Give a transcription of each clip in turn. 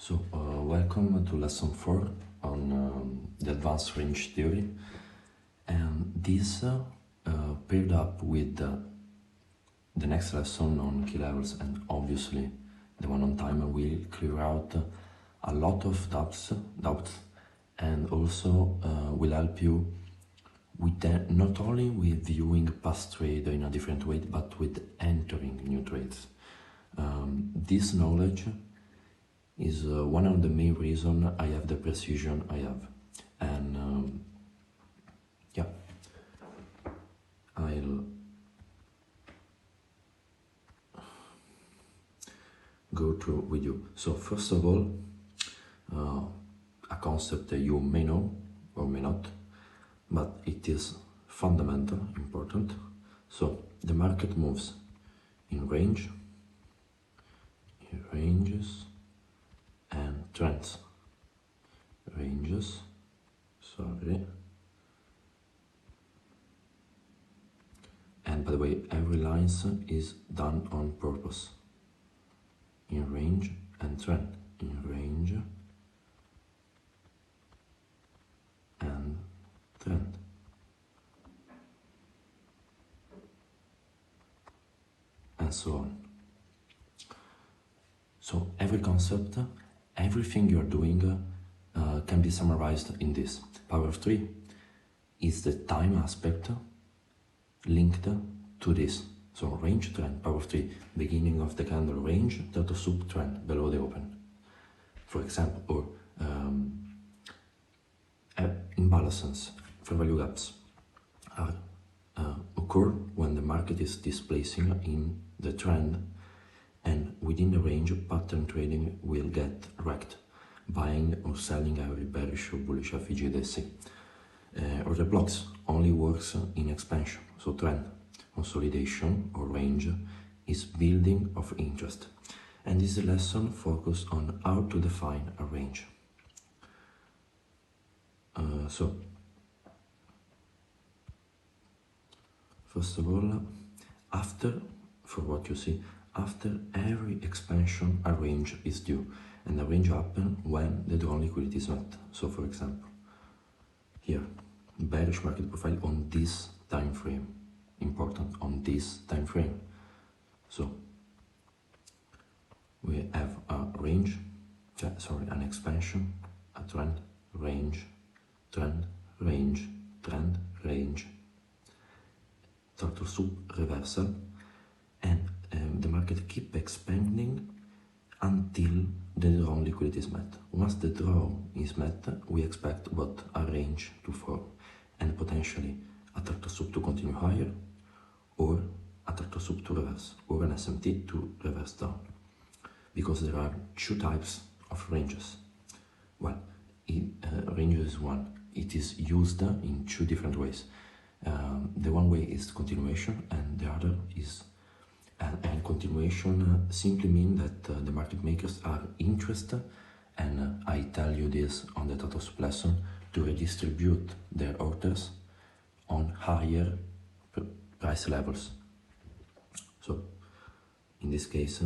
Welcome to lesson 4 on the advanced range theory, and this paired up with the next lesson on key levels and obviously the one on timer will clear out a lot of doubts and also will help you with not only with viewing past trade in a different way, but with entering new trades. This knowledge is one of the main reasons I have the precision I have, and I'll go through with you. So first of all, a concept that you may know or may not, but it is fundamental, important. So the market moves in ranges and trends. Ranges, and by the way, every line is done on purpose. In range and trend. In range and trend. And so on. So every concept, everything you're doing can be summarized in this. Power of 3 is the time aspect linked to this. So range, trend, power of 3, beginning of the candle range, total sub trend below the open, for example, or imbalances, fair value gaps are, occur when the market is displacing in the trend, and within the range, pattern trading will get wrecked, buying or selling every bearish or bullish FVG or the blocks only works in expansion, so trend, consolidation or range is building of interest, and this lesson focuses on how to define a range. So first of all, for what you see, after every expansion a range is due, and the range happens when the drawn liquidity is met. So for example, here, bearish market profile on this time frame, important, on this time frame. So we have a range, an expansion, a trend, range, trend, range, trend, range, total sub reversal, and the market keep expanding until the drawn liquidity is met. Once the draw is met, we expect a range to form, and potentially a total sub to continue higher, or a total sub to reverse, or an SMT to reverse down, because there are two types of ranges. Well, range is one. It is used in two different ways. The one way is continuation, and the other is and continuation simply mean that the market makers are interested, and I tell you this on the total sub lesson, to redistribute their orders on higher price levels. So in this case,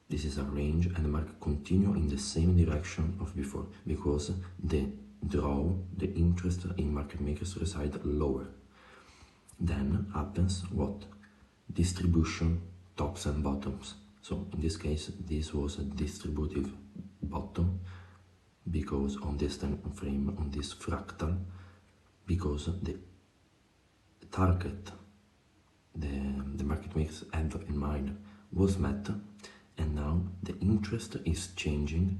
this is a range, and the market continue in the same direction of before, because the interest in market makers reside lower. Then happens what? Distribution, tops and bottoms. So in this case, this was a distributive bottom, because on this time frame, on this fractal, because the target the market makers had in mind was met, and now the interest is changing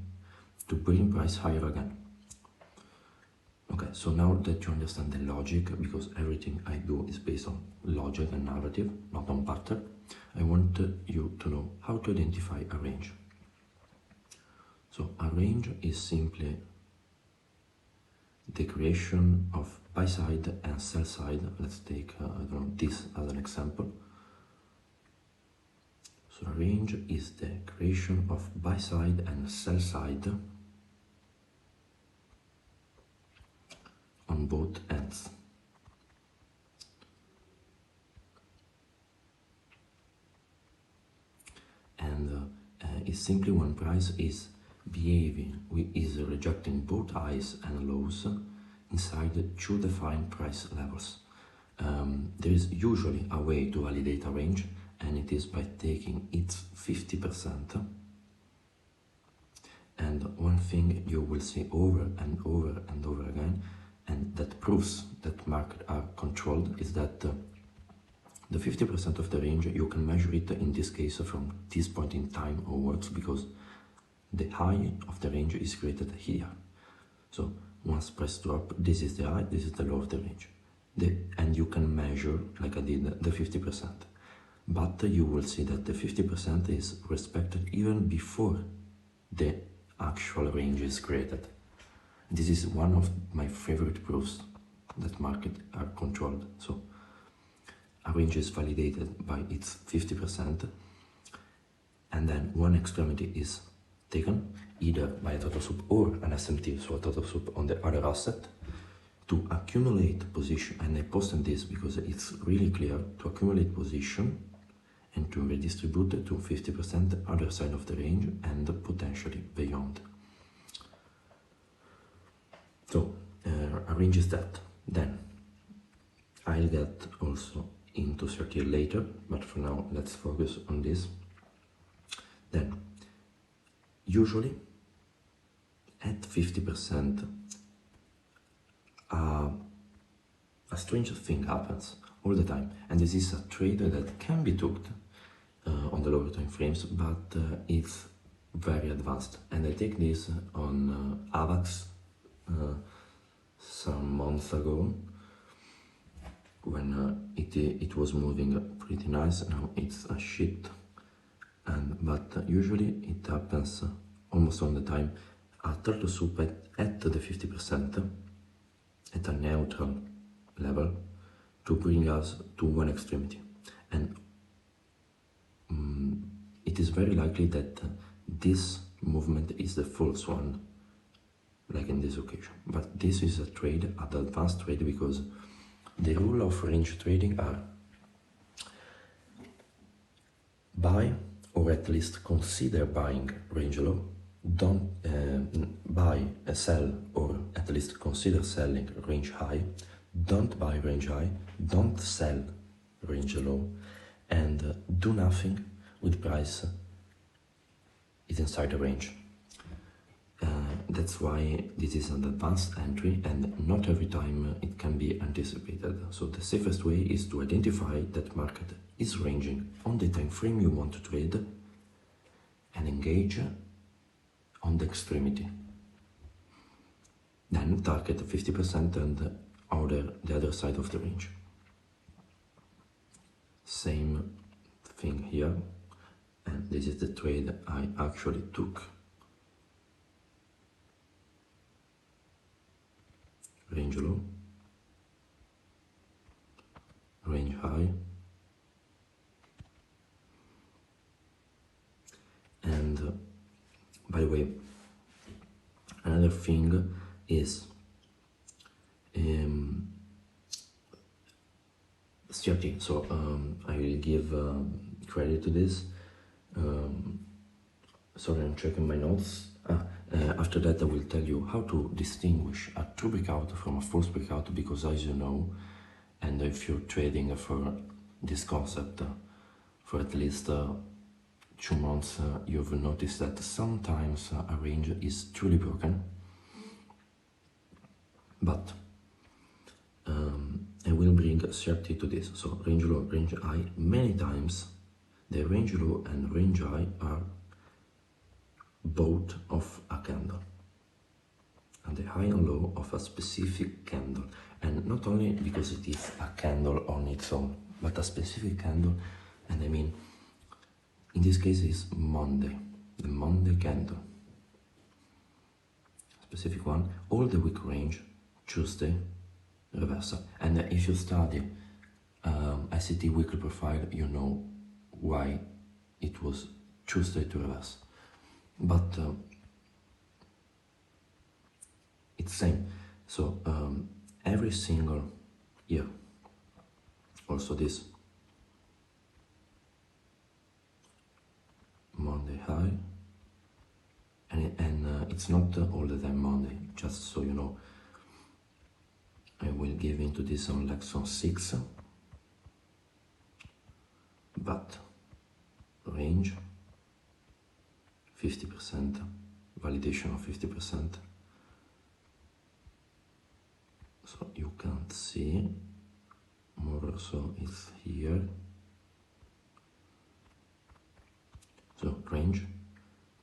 to bring price higher again. Okay, so now that you understand the logic, because everything I do is based on logic and narrative, not on pattern, I want you to know how to identify a range. So a range is simply the creation of buy side and sell side. Let's take this as an example. So a range is the creation of buy side and sell side on both ends. And is simply when price is is rejecting both highs and lows inside two defined price levels. There is usually a way to validate a range, and it is by taking its 50%. And one thing you will see over and over and over again, and that proves that markets are controlled, is that the 50% of the range, you can measure it in this case from this point in time onwards, because the high of the range is created here. So once price drop, this is the high, this is the low of the range. And you can measure, like I did, the 50%. But you will see that the 50% is respected even before the actual range is created. This is one of my favorite proofs that markets are controlled. So a range is validated by its 50%, and then one extremity is taken either by a total soup or an SMT, so a total soup on the other asset, to accumulate position. And I posted this because it's really clear, to accumulate position and to redistribute it to 50% other side of the range and potentially beyond. So arranges that. Then I'll get also into 30 later, but for now let's focus on this. Then usually at 50%, a strange thing happens all the time, and this is a trade that can be took on the lower time frames, but it's very advanced. And I take this on AVAX some months ago, when it was moving pretty nice. Now it's a shit, but usually it happens almost all the time. A turtle soup at the 50%, at a neutral level, to bring us to one extremity. And it is very likely that this movement is the false one, like in this occasion. But this is a trade, an advanced trade, because the rule of range trading are buy, or at least consider buying range low, don't buy, sell, or at least consider selling range high, don't buy range high, don't sell range low, and do nothing with price is inside the range. That's why this is an advanced entry, and not every time it can be anticipated. So the safest way is to identify that market is ranging on the time frame you want to trade and engage on the extremity. Then target 50% and the other side of the range. Same thing here, and this is the trade I actually took. Range low, range high, and by the way, another thing is strategy. So I will give credit to this. Sorry, I'm checking my notes. After that I will tell you how to distinguish a true breakout from a false breakout, because as you know, and if you're trading for this concept for at least 2 months, you've noticed that sometimes a range is truly broken. But I will bring certainty to this. So range low, range high, many times the range low and range high are both of a candle, and the high and low of a specific candle. And not only because it is a candle on its own, but a specific candle. And I mean, in this case is Monday, the Monday candle, specific one, all the week range, Tuesday, reversal. And if you study ICT weekly profile, you know why it was Tuesday to reverse. But it's same. So every single year, also this Monday high, and it's not all the time Monday, just so you know. I will give into this on lesson 6, but range 50%, validation of 50%. So you can't see, more or so it's here. So range,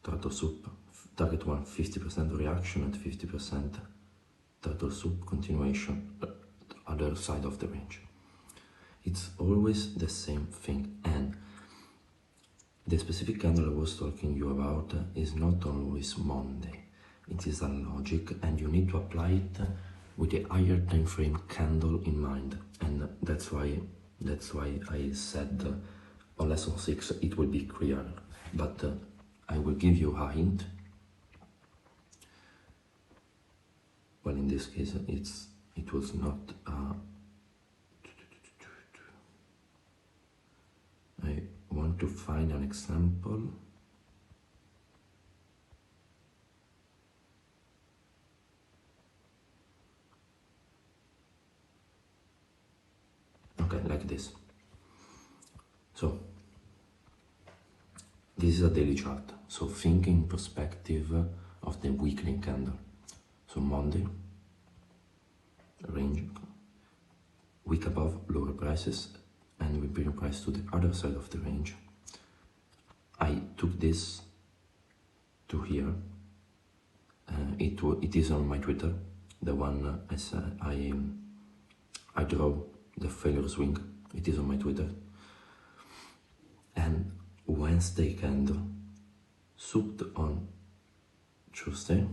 turtle soup, target 1, 50% reaction and 50% turtle soup continuation, other side of the range. It's always the same thing, and the specific candle I was talking you about is not always Monday. It is a logic, and you need to apply it with a higher time frame candle in mind, and that's why I said on lesson 6 it will be clear, but I will give you a hint. Well, in this case it was not I want to find an example. Okay, like this. So this is a daily chart, so think in perspective of the weekly candle. So Monday, range, week above, lower prices, and we bring price to the other side of the range. I took this to here. It is on my Twitter, the one I draw the failure swing. It is on my Twitter. And Wednesday candle, souped on Tuesday,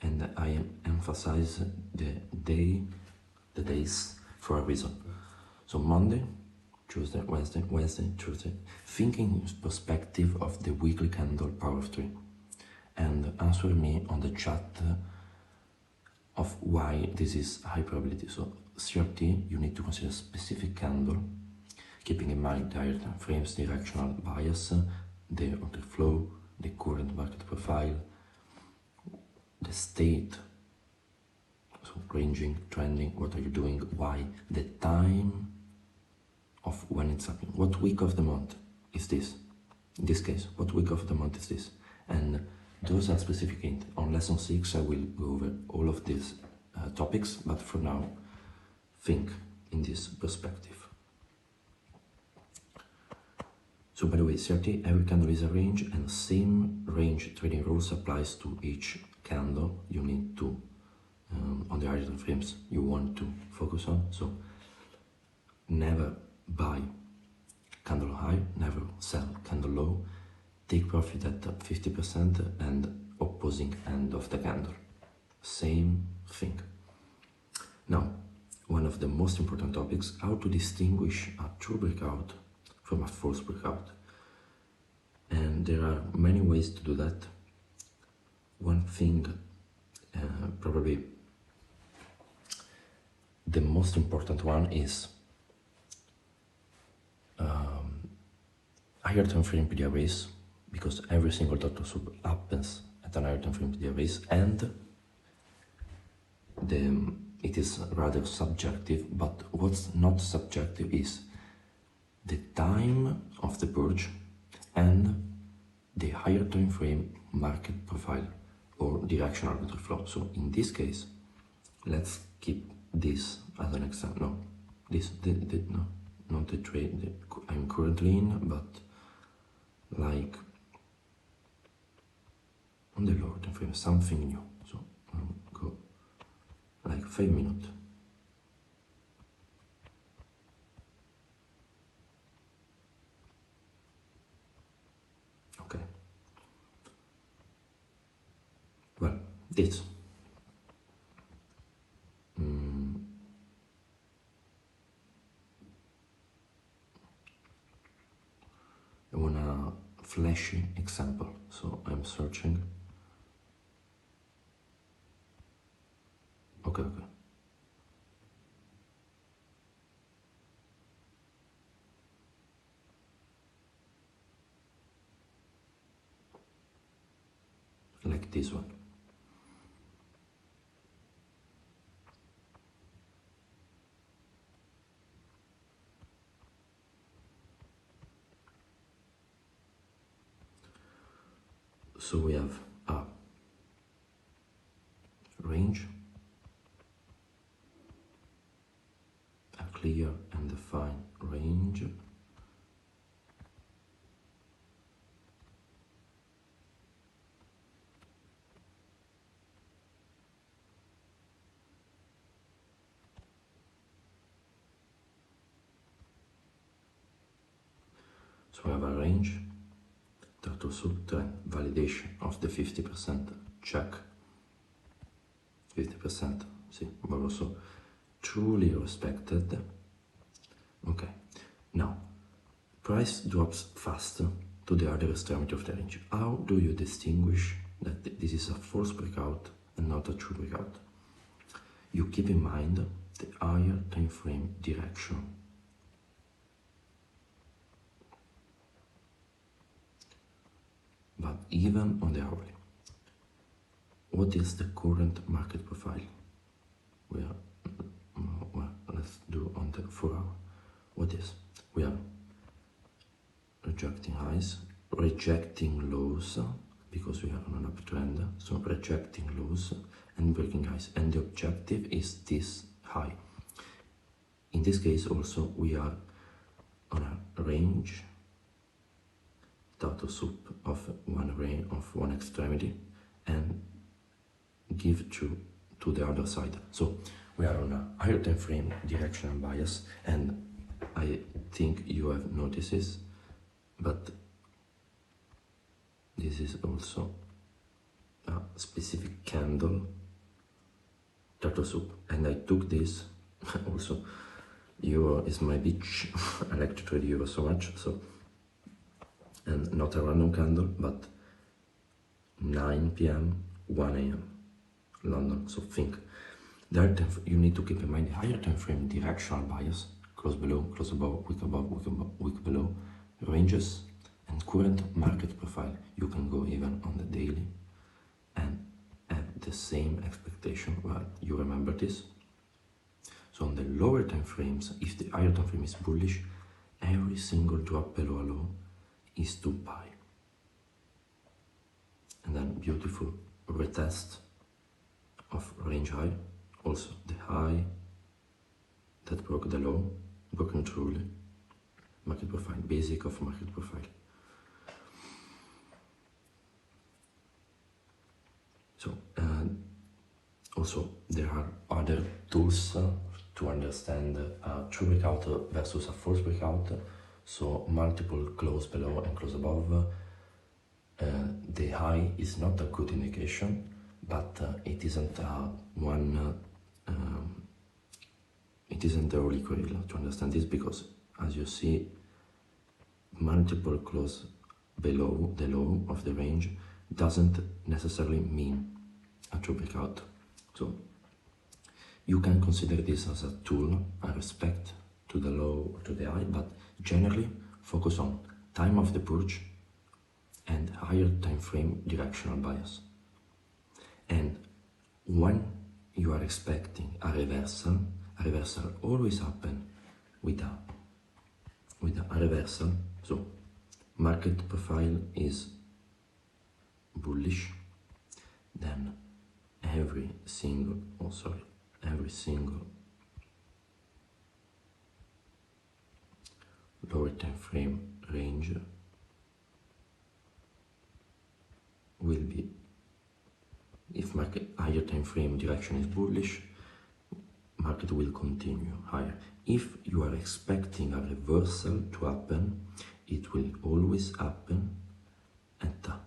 and I emphasize the days for a reason. So Monday, Tuesday, Wednesday, Tuesday. Thinking in perspective of the weekly candle power of 3, and answer me on the chat of why this is high probability. So CRT, you need to consider specific candle, keeping in mind the higher time frames, directional bias, the order flow, the current market profile, the state, so ranging, trending, what are you doing, why, the time of when it's happening, what week of the month is this, in this case, what week of the month is this, and those are specific hints. On lesson 6 I will go over all of these topics, but for now, think in this perspective. So by the way, CRT, every candle is a range, and same range trading rules applies to each candle you need to, on the higher time frames you want to focus on. So never buy candle high, never sell candle low, take profit at 50% and opposing end of the candle. Same thing. Now, one of the most important topics, how to distinguish a true breakout from a false breakout. And there are many ways to do that. One thing, probably the most important one, is higher time frame PDRAs, because every single turtle soup happens at an higher time frame PDRAs, and it is rather subjective, but what's not subjective is the time of the purge and the higher time frame market profile or directional order flow. So in this case, let's keep this as an example. No, no, not the trade I'm currently in, but like on the lower time frame, something new. So I'll go like 5 minutes. Okay. Well, this. I want a flashy example, so I'm searching. Okay. like this one. So we have a range, a clear and defined range, so we have a range, turtle soup trend, validation of the 50%, check, 50%, see, but also truly respected. Okay, now, price drops faster to the other extremity of the range. How do you distinguish that this is a false breakout and not a true breakout? You keep in mind the higher time frame direction. But even on the hourly, what is the current market profile? Well, let's do on the 4 hour. What is? We are rejecting highs, rejecting lows, because we are on an uptrend, so rejecting lows and breaking highs, and the objective is this high. In this case also we are on a range, turtle soup of one extremity, and give to the other side. So we are on a higher time frame directional bias, and I think you have noticed this, but this is also a specific candle, turtle soup, and I took this also. Euro is my bitch. I like to trade euro so much, so, and not a random candle, but 9 p.m. 1 a.m. London. So think you need to keep in mind the higher time frame directional bias, close below, close above, wick above, wick below, ranges, and current market profile. You can go even on the daily and have the same expectation. Well, you remember this. So on the lower time frames, if the higher time frame is bullish, every single drop below a low is to buy. And then beautiful retest of range high, also the high that broke the low, broken truly, market profile, basic of market profile. So also there are other tools to understand a true breakout versus a false breakout. So multiple close below and close above. The high is not a good indication, but it isn't it isn't the holy grail to understand this, because as you see, multiple close below the low of the range doesn't necessarily mean a true breakout. So you can consider this as a tool, a respect to the low or to the high, but generally focus on time of the purge and higher time frame directional bias. And when you are expecting a reversal always happens with a reversal. So market profile is bullish, then every single lower time frame range will be, if market higher time frame direction is bullish, market will continue higher. If you are expecting a reversal to happen, it will always happen at a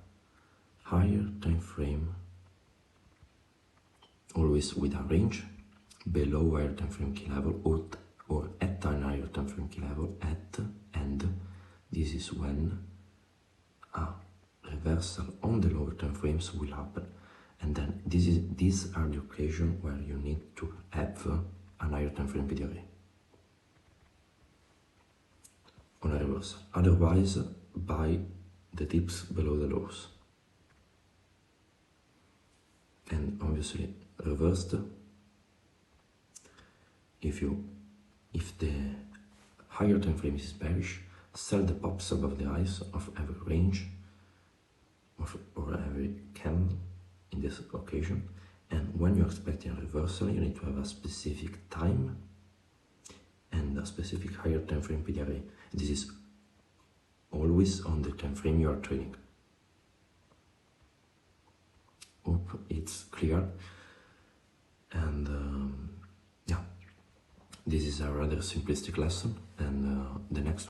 higher time frame, always with a range below higher time frame key level, or at an higher time frame key level, and this is when a reversal on the lower time frames will happen. And then these are the occasions where you need to have an higher time frame PDRA on a reversal. Otherwise, buy the dips below the lows. and obviously reversed if the higher time frame is bearish, sell the pops above the highs of every range or every candle in this occasion. And when you're expecting a reversal, you need to have a specific time and a specific higher time frame PDRA. This is always on the time frame you are trading. Hope it's clear. And yeah, this is a rather simplistic lesson, and the next